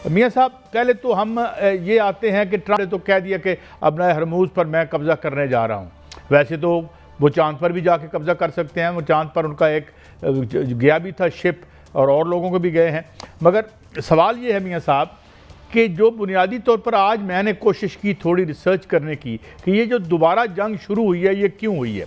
मियाँ साहब, पहले तो हम ये आते हैं कि ट्रंप ने तो कह दिया कि अब नए हरमूज़ पर मैं कब्ज़ा करने जा रहा हूँ। वैसे तो वो चांद पर भी जाके कब्ज़ा कर सकते हैं, वो चांद पर उनका एक गया भी था शिप और लोगों को भी गए हैं। मगर सवाल ये है मियाँ साहब कि जो बुनियादी तौर पर आज मैंने कोशिश की थोड़ी रिसर्च करने की कि ये जो दोबारा जंग शुरू हुई है ये क्यों हुई है,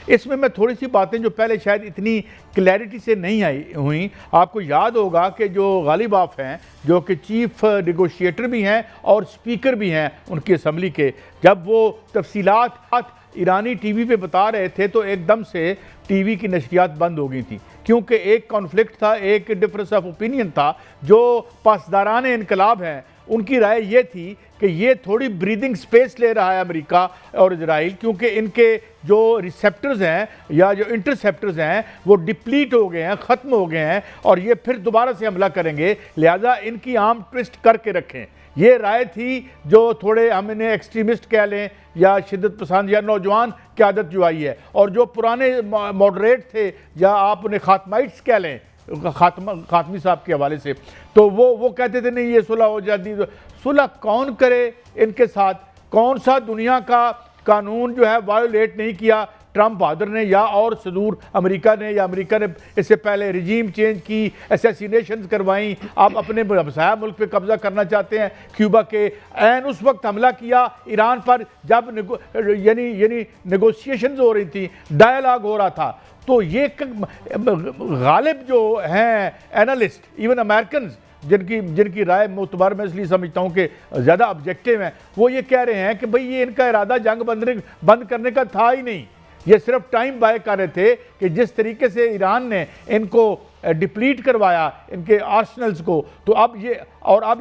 इसमें मैं थोड़ी सी बातें जो पहले शायद इतनी क्लैरिटी से नहीं आई हुई। आपको याद होगा कि जो गालिब आफ हैं, जो कि चीफ नेगोशिएटर भी हैं और स्पीकर भी हैं उनकी असम्बली के, जब वो तफसीलात ईरानी टीवी पे बता रहे थे तो एकदम से टीवी की नशरियात बंद हो गई थी, क्योंकि एक कॉन्फ्लिक्ट था, एक डिफरेंस ऑफ ओपिनियन था। जो पासदारान इनकलाब हैं उनकी राय ये थी कि ये थोड़ी ब्रीदिंग स्पेस ले रहा है अमेरिका और इजराइल, क्योंकि इनके जो रिसेप्टर्स हैं या जो इंटरसेप्टर्स हैं वो डिप्लीट हो गए हैं, ख़त्म हो गए हैं और ये फिर दोबारा से हमला करेंगे, लिहाजा इनकी आर्म ट्विस्ट करके रखें। ये राय थी जो थोड़े हम इन्हें एक्सट्रीमिस्ट कह लें या शिद्दत पसंद या नौजवान क़यादत जो आई है, और जो पुराने मॉडरेट थे या आप उन्हें खातमाइट्स कह लें खातमी साहब के हवाले से, तो वो कहते थे नहीं ये सुलह हो जाती। तो सुलह कौन करे इनके साथ? कौन सा दुनिया का कानून जो है वायोलेट नहीं किया ट्रंप बहादुर ने या और सदूर अमेरिका ने, या अमेरिका ने इससे पहले रिजीम चेंज की, असैसिनेशंस करवाई, आप अपने हमसाया मुल्क पे कब्जा करना चाहते हैं। क्यूबा के ऐन उस वक्त हमला किया ईरान पर जब यानी नेगोशिएशंस हो रही थी, डायलॉग हो रहा था। तो ये गालिब जो हैं एनालिस्ट, इवन अमेरिकन जिनकी राय मोतबर मैं इसलिए समझता हूँ कि ज़्यादा ऑब्जेक्टिव हैं, वो ये कह रहे हैं कि भाई ये इनका इरादा जंग बंद करने का था ही नहीं, ये सिर्फ टाइम बाय कर रहे थे कि जिस तरीके से ईरान ने इनको डिप्लीट करवाया इनके आर्सनल्स को, तो अब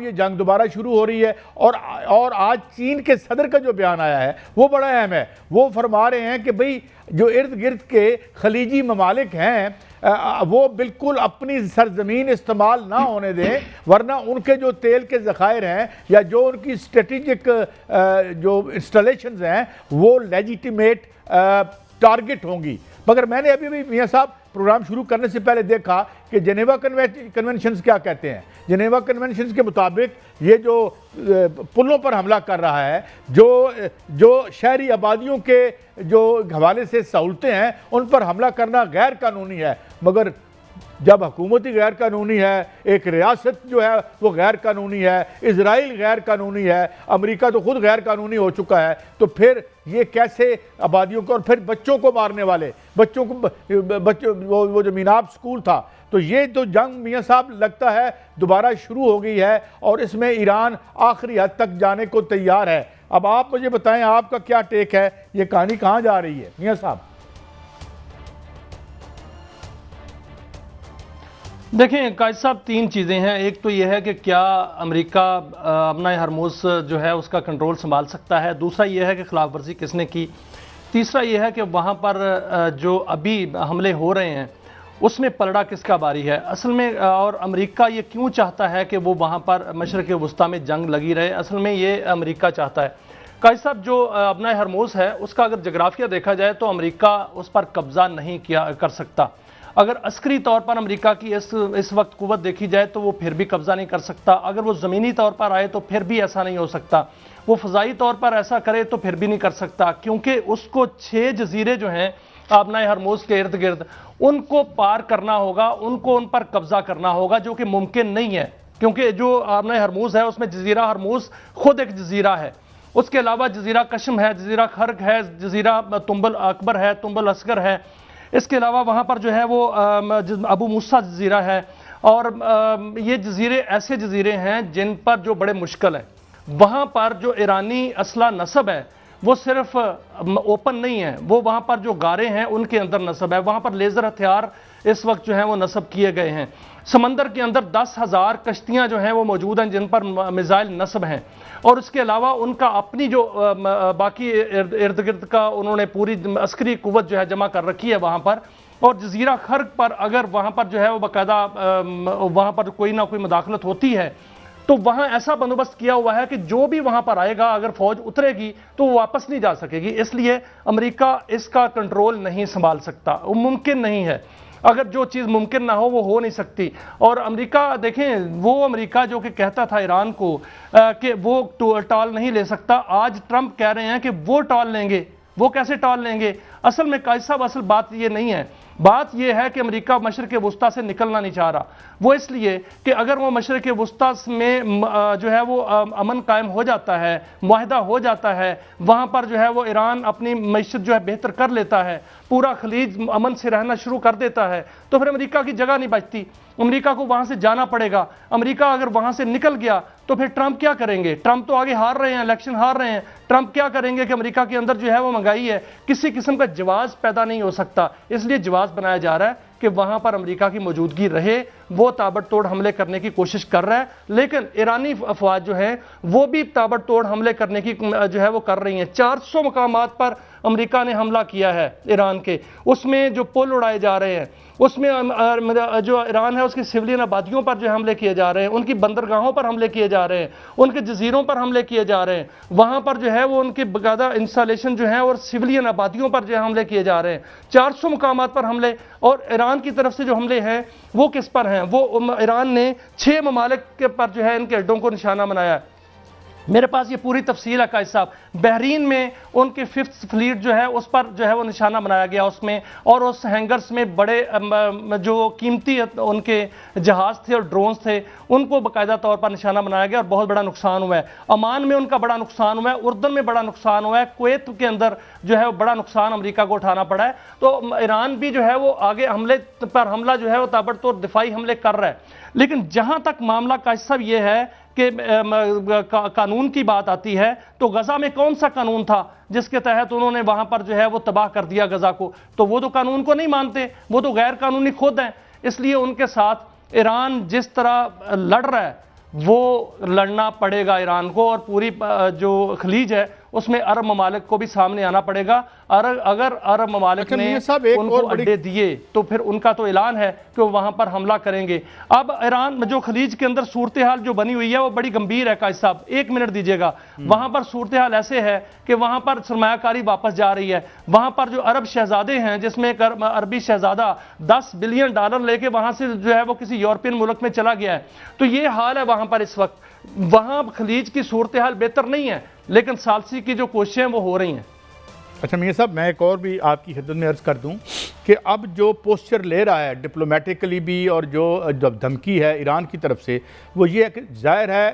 ये जंग दोबारा शुरू हो रही है। और आज चीन के सदर का जो बयान आया है वो बड़ा अहम है। वो फरमा रहे हैं कि भाई जो इर्द गिर्द के खलीजी ममालिक हैं वो बिल्कुल अपनी सरजमीन इस्तेमाल ना होने दें, वरना उनके जो तेल के ज़खायर हैं या जो उनकी स्ट्रेटिजिक जो इंस्टॉलेशंस हैं वो लेजिटिमेट टारगेट होंगी। मगर मैंने अभी भी मियाँ साहब प्रोग्राम शुरू करने से पहले देखा कि जेनेवा कन्वेंशंस क्या कहते हैं। जेनेवा कन्वेंशंस के मुताबिक ये जो पुलों पर हमला कर रहा है, जो शहरी आबादियों के जो हवाले से सहूलतें हैं उन पर हमला करना गैर कानूनी है। मगर जब हुकूमती गैर कानूनी है, एक रियासत जो है वो गैर कानूनी है, इजराइल गैर कानूनी है, अमेरिका तो खुद गैर कानूनी हो चुका है, तो फिर ये कैसे आबादियों को और फिर बच्चों को मारने वाले बच्चों वो जो मीनाब स्कूल था, तो ये तो जंग मियाँ साहब लगता है दोबारा शुरू हो गई है और इसमें ईरान आखिरी हद तक जाने को तैयार है। अब आप मुझे बताएं आपका क्या टेक है, ये कहानी कहाँ जा रही है मियाँ साहब? देखें कायद साहब, तीन चीज़ें हैं। एक तो यह है कि क्या अमेरिका अपना हरमूज़ जो है उसका कंट्रोल संभाल सकता है, दूसरा यह है कि खिलाफ वर्जी किसने की, तीसरा यह है कि वहाँ पर जो अभी हमले हो रहे हैं उसमें पलड़ा किसका बारी है असल में, और अमेरिका ये क्यों चाहता है कि वो वहाँ पर मशरक़ वस्ता में जंग लगी रहे। असल में ये अमेरिका चाहता है कायद साहब, जो अपना हरमूज़ है उसका अगर जगराफिया देखा जाए तो अमेरिका उस पर कब्ज़ा नहीं कर सकता। अगर अस्करी तौर पर अमेरिका की इस वक्त कुव्वत देखी जाए तो वो फिर भी कब्जा नहीं कर सकता। अगर वो ज़मीनी तौर पर आए तो फिर भी ऐसा नहीं हो सकता। वो फ़ज़ाई तौर पर ऐसा करे तो फिर भी नहीं कर सकता, क्योंकि उसको 6 जजीरे जो हैं आपना हरमूज़ के इर्द गिर्द उनको पार करना होगा, उनको उन पर कब्जा करना होगा, जो कि मुमकिन नहीं है, क्योंकि जो आपना हरमूज़ है उसमें जजीरा हरमूज़ खुद एक जजीरा है। उसके अलावा जजीरा कशम है, जजीरा खर्क है, जजीरा तुम्बल अकबर है, तुम्बल असगर है। इसके अलावा वहाँ पर जो है वो अबू मूसा जजीरा है, और ये जजीरे ऐसे जजीरे हैं जिन पर जो बड़े मुश्किल है। वहाँ पर जो ईरानी असला नस्ब है वो सिर्फ ओपन नहीं है, वो वहाँ पर जो गारे हैं उनके अंदर नस्ब है। वहाँ पर लेज़र हथियार इस वक्त जो है वो नस्ब किए गए हैं। समंदर के अंदर 10,000 कश्तियाँ जो हैं वो मौजूद हैं जिन पर मिसाइल नस्ब हैं, और उसके अलावा उनका अपनी जो बाकी इर्द गिर्द का उन्होंने पूरी अस्करी कुव्वत जो है जमा कर रखी है वहाँ पर। और जजीरा खर्क पर अगर वहाँ पर जो है वो बाकायदा वहाँ पर कोई ना कोई मुदाखलत होती है तो वहाँ ऐसा बंदोबस्त किया हुआ है कि जो भी वहाँ पर आएगा अगर फौज उतरेगी तो वो वापस नहीं जा सकेगी। इसलिए अमेरिका इसका कंट्रोल नहीं संभाल सकता, वो मुमकिन नहीं है। अगर जो चीज़ मुमकिन ना हो वो हो नहीं सकती। और अमेरिका देखें, वो अमेरिका जो कि कहता था ईरान को कि वो टॉल नहीं ले सकता, आज ट्रंप कह रहे हैं कि वो टॉल लेंगे। वो कैसे टॉल लेंगे? असल में काजी साहब, असल बात ये नहीं है। बात यह है कि अमेरिका मशरिक़ वुस्ता से निकलना नहीं चाह रहा। वो इसलिए कि अगर वो मशरिक़ वुस्ता में जो है वो अमन कायम हो जाता है, मुआहदा हो जाता है, वहाँ पर जो है वो ईरान अपनी मईशत जो है बेहतर कर लेता है, पूरा खलीज अमन से रहना शुरू कर देता है, तो फिर अमेरिका की जगह नहीं बचती। अमेरिका को वहाँ से जाना पड़ेगा। अमेरिका अगर वहाँ से निकल गया तो फिर ट्रंप क्या करेंगे? ट्रंप तो आगे हार रहे हैं, इलेक्शन हार रहे हैं। ट्रंप क्या करेंगे कि अमेरिका के अंदर जो है वो महंगाई है, किसी किस्म का जवाब पैदा नहीं हो सकता। इसलिए जवाब बनाया जा रहा है कि वहां पर अमेरिका की मौजूदगी रहे। वो ताबड़तोड़ हमले करने की कोशिश कर रहा है, लेकिन ईरानी अफवाज जो है वो भी ताबड़तोड़ हमले करने की जो है वो कर रही हैं। 400 मकामात पर अमेरिका ने हमला किया है ईरान के। उसमें जो पुल उड़ाए जा रहे हैं, उसमें जो ईरान है उसकी सिविलियन आबादियों पर जो हमले किए जा रहे हैं, उनकी बंदरगाहों पर हमले किए जा रहे हैं, उनके जजीरों पर हमले किए जा रहे हैं, वहां पर जो है वो उनकी बाकायदा इंस्टॉलेशन जो है और सिविलियन आबादियों पर जो है हमले किए जा रहे हैं। 400 मकामात पर हमले। और ईरान की तरफ से जो हमले हैं वो किस पर हैं? वो ईरान ने 6 ममालिक के पर जो है इनके अड्डों को निशाना बनाया है। मेरे पास ये पूरी तफसील है काजी साहब। बहरीन में उनके 5th फ्लीट जो है उस पर जो है वो निशाना बनाया गया उसमें, और उस हैंगर्स में बड़े जो कीमती उनके जहाज़ थे और ड्रोन्स थे उनको बाकायदा तौर पर निशाना बनाया गया और बहुत बड़ा नुकसान हुआ है। अमान में उनका बड़ा नुकसान हुआ है, उर्दन में बड़ा नुकसान हुआ है, कुवैत के अंदर जो है बड़ा नुकसान अमेरिका को उठाना पड़ा है। तो ईरान भी जो है वो आगे हमले पर हमला जो है वो ताबड़तोड़ दिफाई हमले कर रहा है। लेकिन जहां तक मामला काजी साहब ये है कि कानून की बात आती है, तो गजा में कौन सा कानून था जिसके तहत उन्होंने वहां पर जो है वो तबाह कर दिया गजा को? तो वो तो कानून को नहीं मानते, वो तो गैर कानूनी खुद हैं। इसलिए उनके साथ ईरान जिस तरह लड़ रहा है वो लड़ना पड़ेगा ईरान को, और पूरी जो खलीज है उसमें अरब ममालिक को भी सामने आना पड़ेगा। अगर अरब ममालिक ने उनको अड्डे दिए तो फिर उनका तो ऐलान है कि वो वहां पर हमला करेंगे। अब ईरान जो खलीज के अंदर सूरत हाल जो बनी हुई है वो बड़ी गंभीर है काजी साहब, 1 मिनट दीजिएगा। वहां पर सूरत हाल ऐसे है कि वहां पर सरमायाकारी वापस जा रही है। वहां पर जो अरब शहजादे हैं, जिसमें एक अरबी शहजादा $10 बिलियन लेके वहां से जो है वो किसी यूरोपियन मुल्क में चला गया है। तो ये हाल है वहां पर इस वक्त। वहां खलीज की सूरत हाल बेहतर नहीं है, लेकिन सालसी की जो कोशिशें वो हो रही हैं। अच्छा मियां साहब, मैं एक और भी आपकी खिदमत में अर्ज़ कर दूं कि अब जो पोस्चर ले रहा है डिप्लोमेटिकली भी और जो धमकी है ईरान की तरफ से, वो ये है कि ज़ाहिर है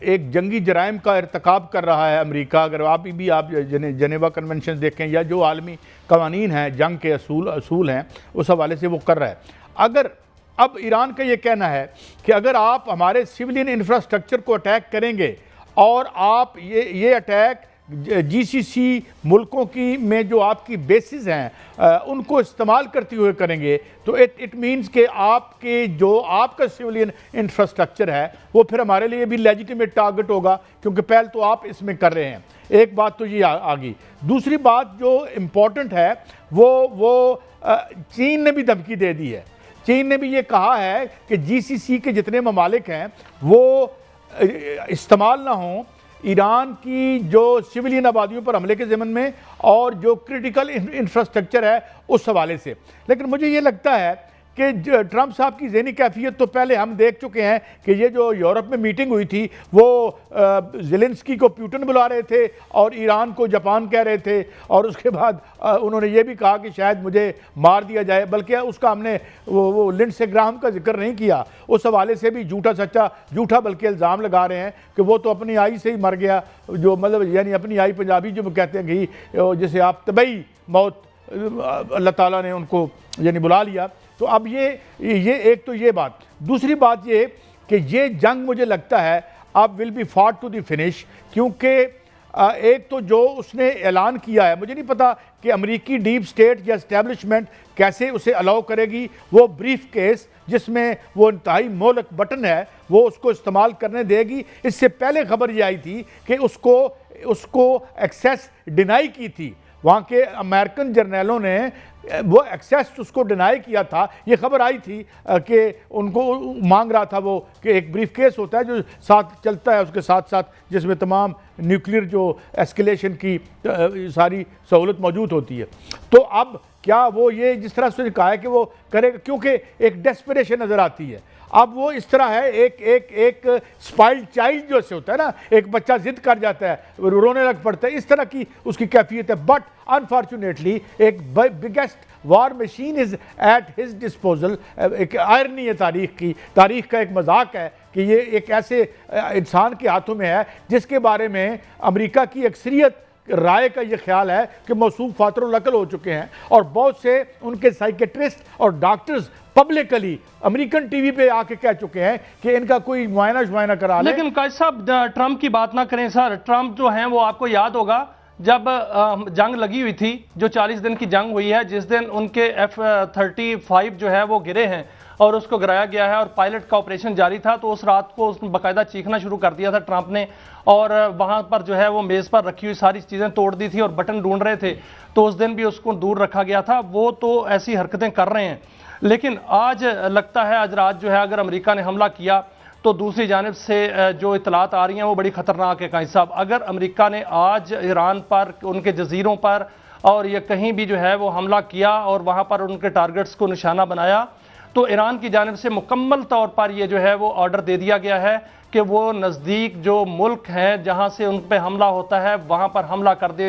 एक जंगी जराइम का इर्तकाब कर रहा है अमेरिका। अगर आप जनेवा कन्वेंशन देखें या जो आलमी कवानीन हैं, जंग के असूल हैं, उस हवाले से वो कर रहा है। अगर अब ईरान का ये कहना है कि अगर आप हमारे सिविलियन इंफ्रास्ट्रक्चर को अटैक करेंगे और आप ये अटैक GCC मुल्कों की में जो आपकी बेसिस हैं उनको इस्तेमाल करते हुए करेंगे, तो इट मीन्स कि आपका सिविलियन इंफ्रास्ट्रक्चर है वो फिर हमारे लिए भी लेजिटिमेट टारगेट होगा, क्योंकि पहले तो आप इसमें कर रहे हैं। एक बात तो ये आ गई। दूसरी बात जो इम्पोर्टेंट है वो चीन ने भी धमकी दे दी है। चीन ने भी ये कहा है कि GCC के जितने ममालिक हैं वो इस्तेमाल ना हों ईरान की जो सिविलियन आबादियों पर हमले के ज़मन में और जो क्रिटिकल इंफ्रास्ट्रक्चर है उस हवाले से। लेकिन मुझे ये लगता है कि ट्रंप साहब की ज़हनी कैफियत तो पहले हम देख चुके हैं कि ये जो यूरोप में मीटिंग हुई थी वो ज़ेलेंस्की को पुतिन बुला रहे थे और ईरान को जापान कह रहे थे, और उसके बाद उन्होंने ये भी कहा कि शायद मुझे मार दिया जाए, बल्कि उसका हमने वो लिंडसे ग्राहम का जिक्र नहीं किया। उस हवाले से भी झूठा बल्कि इल्ज़ाम लगा रहे हैं कि वो तो अपनी आई से ही मर गया, जो मतलब यानी अपनी आई पंजाबी जो कहते हैं कि जिसे आप तबई मौत अल्लाह ताला ने उनको यानी बुला लिया। तो अब ये एक तो ये बात। दूसरी बात ये कि ये जंग मुझे लगता है अब विल बी फाट टू द फिनिश, क्योंकि एक तो जो उसने ऐलान किया है, मुझे नहीं पता कि अमेरिकी डीप स्टेट या इस्टेब्लिशमेंट कैसे उसे अलाउ करेगी। वो ब्रीफ केस जिसमें वो इंतहाई मोहलक बटन है वो उसको इस्तेमाल करने देगी। इससे पहले खबर ये आई थी कि उसको एक्सेस डिनाई की थी। वहाँ के अमेरिकन जर्नलों ने वो एक्सेस उसको डिनाई किया था। ये खबर आई थी कि उनको मांग रहा था वो कि एक ब्रीफ केस होता है जो साथ चलता है उसके साथ साथ, जिसमें तमाम न्यूक्लियर जो एस्केलेशन की सारी सहूलत मौजूद होती है। तो अब क्या वो ये जिस तरह से कहा है कि वो करेगा, क्योंकि एक डेस्परेशन नज़र आती है। अब वो इस तरह है, एक स्पाइल्ड चाइल्ड जो से होता है ना, एक बच्चा जिद कर जाता है, रोने लग पड़ता है, इस तरह की उसकी कैफियत है। बट अनफॉर्चुनेटली एक biggest war machine is at his disposal. एक आयरनी है तारीख का एक मजाक है कि ये एक ऐसे इंसान के हाथों में है जिसके बारे में अमेरिका की अक्सरियत राय का ये ख्याल है कि मौसूम फातरुल अकल हो चुके हैं, और बहुत से उनके साइकेट्रिस्ट और डॉक्टर्स पब्लिकली अमेरिकन टीवी पे आके कह चुके हैं कि इनका कोई मुआयना करा ले। लेकिन कैद साहब, ट्रंप की बात ना करें सर। ट्रंप जो हैं वो आपको याद होगा जब जंग लगी हुई थी, जो 40 दिन की जंग हुई है, जिस दिन उनके F-35 जो है वो गिरे हैं और उसको गिराया गया है और पायलट का ऑपरेशन जारी था, तो उस रात को उसने बाकायदा चीखना शुरू कर दिया था ट्रंप ने, और वहां पर जो है वो मेज़ पर रखी हुई सारी चीज़ें तोड़ दी थी और बटन ढूंढ रहे थे, तो उस दिन भी उसको दूर रखा गया था। वो तो ऐसी हरकतें कर रहे हैं, लेकिन आज लगता है आज रात जो है अगर अमेरिका ने हमला किया तो दूसरी जानिब से जो इतलात आ रही हैं वो बड़ी ख़तरनाक है। काई साहब, अगर अमेरिका ने आज ईरान पर, उनके जजीरों पर और ये कहीं भी जो है वो हमला किया और वहाँ पर उनके टारगेट्स को निशाना बनाया, तो ईरान की जानिब से मुकम्मल तौर पर ये जो है वो ऑर्डर दे दिया गया है कि वो नज़दीक जो मुल्क हैं जहाँ से उन पर हमला होता है वहाँ पर हमला कर दे